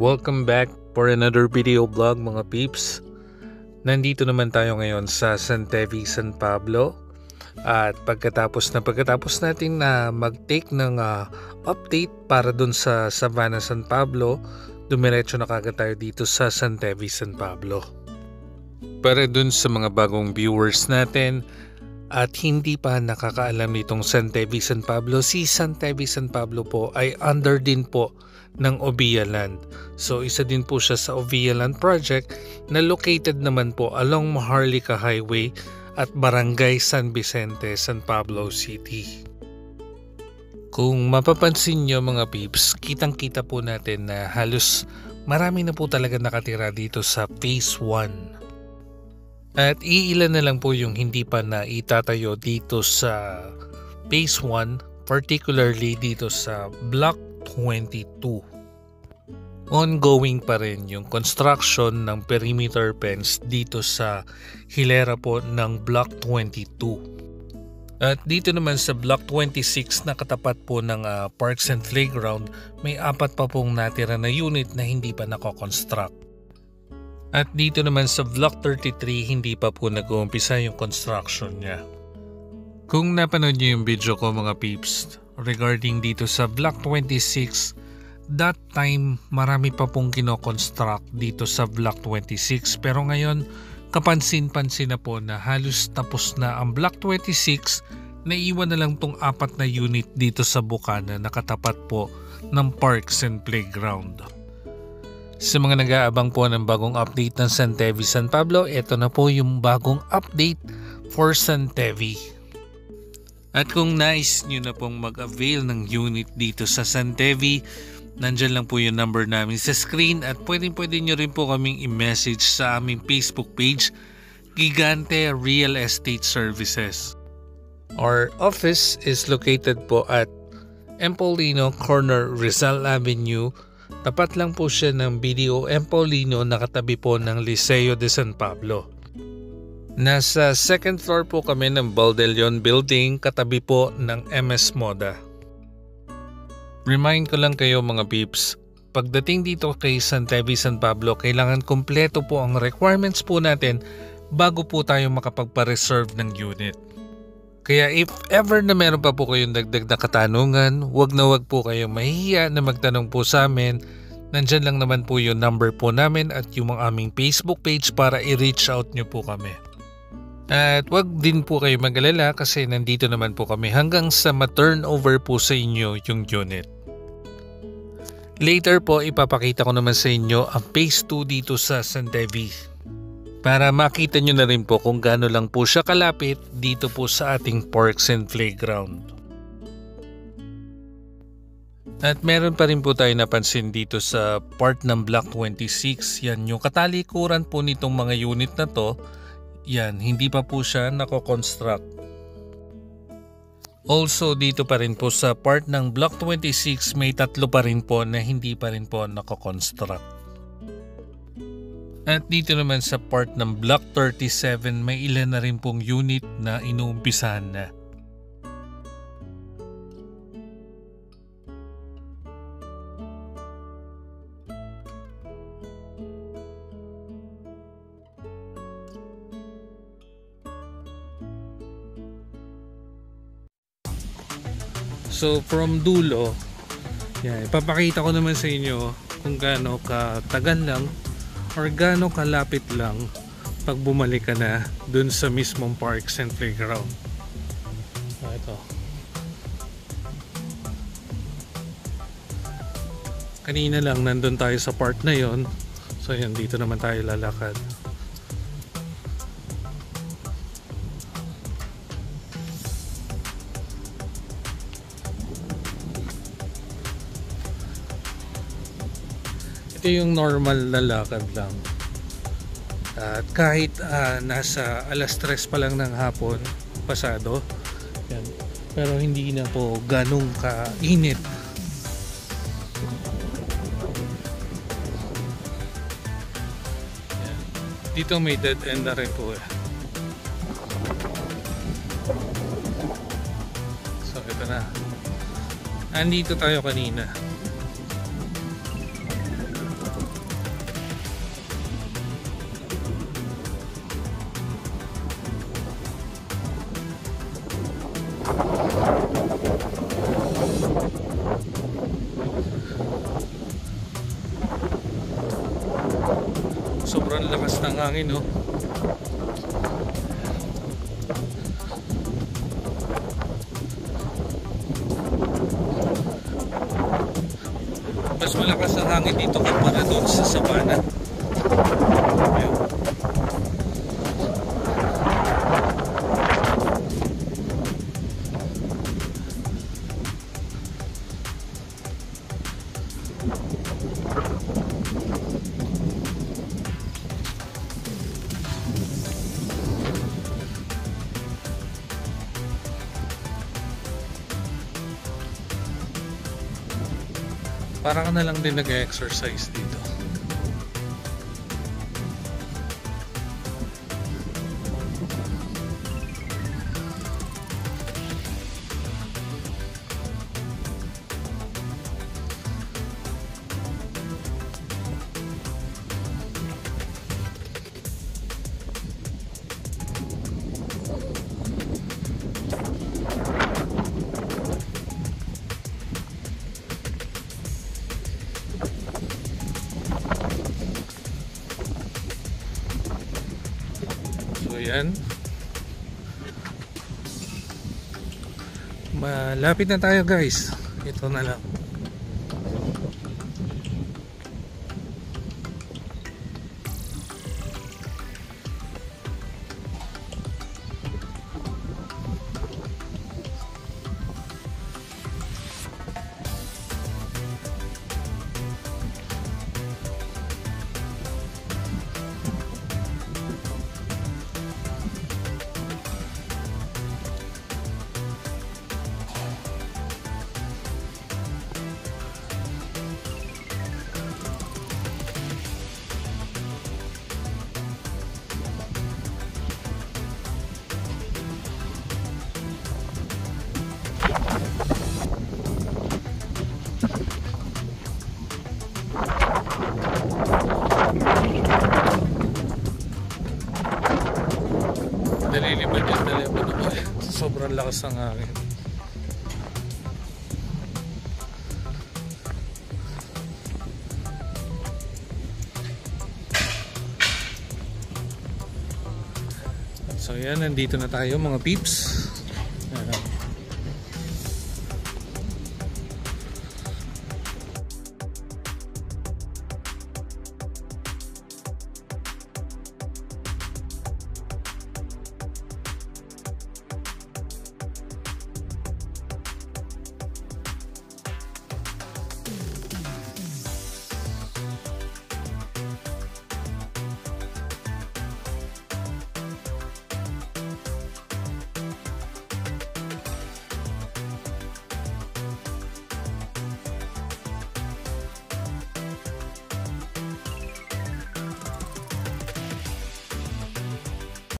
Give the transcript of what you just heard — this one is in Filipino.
Welcome back for another video vlog mga peeps. Nandito naman tayo ngayon sa San Tevi, San Pablo. At pagkatapos natin na mag-take ng update para dun sa Savannah, San Pablo, dumiretso na kagad tayo dito sa San Tevi, San Pablo. Para dun sa mga bagong viewers natin at hindi pa nakakaalam nitong San Tevi, San Pablo, si San Tevi, San Pablo po ay under din po ng Ovia Land. So isa din po siya sa Ovia Land project na located naman po along Maharlika Highway at Barangay San Vicente, San Pablo City. Kung mapapansin nyo mga peeps, kitang-kita po natin na halos marami na po talaga nakatira dito sa Phase 1. At iilan na lang po yung hindi pa na itatayo dito sa Phase 1, particularly dito sa Block 22. Ongoing pa rin yung construction ng perimeter fence dito sa hilera po ng Block 22. At dito naman sa Block 26 na katapat po ng Parks and Playground, may 4 pa pong natira na unit na hindi pa nako-construct. At dito naman sa Block 33, hindi pa po nag-uumpisa yung construction niya. Kung napanood niyo yung video ko mga peeps, regarding dito sa Block 26, that time marami pa pong kino-construct dito sa Block 26. Pero ngayon, kapansin-pansin na po na halos tapos na ang Block 26, naiwan na lang tong 4 na unit dito sa Bukana na katapat po ng Parks and Playground. Sa mga nag-aabang po ng bagong update ng San Tevi, San Pablo, ito na po yung bagong update for San Tevi. At kung nais nyo na pong mag-avail ng unit dito sa San Tevi, nandyan lang po yung number namin sa screen at pwede nyo rin po kaming i-message sa aming Facebook page, Gigante Real Estate Services. Our office is located po at Empolino Corner, Rizal Avenue. Tapat lang po siya ng BDO Empolino, nakatabi po ng Liceo de San Pablo. Nasa 2nd floor po kami ng Baldelion Building, katabi po ng MS Moda. Remind ko lang kayo mga peeps, pagdating dito kay San Tevi, San Pablo, kailangan kumpleto po ang requirements po natin bago po tayo makapagpa-reserve ng unit. Kaya if ever na meron pa po kayong dagdag na katanungan, wag po kayong mahihiya na magtanong po sa amin. Nandyan lang naman po yung number po namin at yung aming Facebook page para i-reach out nyo po kami. At wag din po kayo mag-alala kasi nandito naman po kami hanggang sa ma-turnover po sa inyo yung unit. Later po ipapakita ko naman sa inyo ang Phase 2 dito sa San Tevi, para makita nyo na rin po kung gaano lang po siya kalapit dito po sa ating Parks and Playground. At meron pa rin po tayo napansin dito sa part ng Block 26. Yan yung katalikuran po nitong mga unit na to. Yan, hindi pa po siya nako-construct. Also dito pa rin po sa part ng Block 26 may 3 pa rin po na hindi pa rin po nako-construct. At dito naman sa part ng Block 37 may ilan na rin pong unit na inuumpisahan na. So from dulo, yan, ipapakita ko naman sa inyo kung gaano katagal lang or gaano kalapit lang pag bumalik ka na dun sa mismong Parks and Playground. Ito. Kanina lang nandun tayo sa part na yon. So yan, dito naman tayo lalakad. Ito yung normal na lakad lang. At kahit nasa 3:00 pa lang ng hapon, pasado, yan, pero hindi na po ganong kainit. Yan. Dito may dead end na rin po eh. So ito na. Andito tayo kanina. lakas ng hangin, no? Mas malakas ang hangin dito kumpara doon sa Sabana. Ayan. Parang ka na lang din nag-exercise dito. So yan, malapit na tayo guys, ito na lang. Nalilipad yung telepono ko eh. Sobrang lakas ng hangin. So yan, nandito na tayo mga peeps.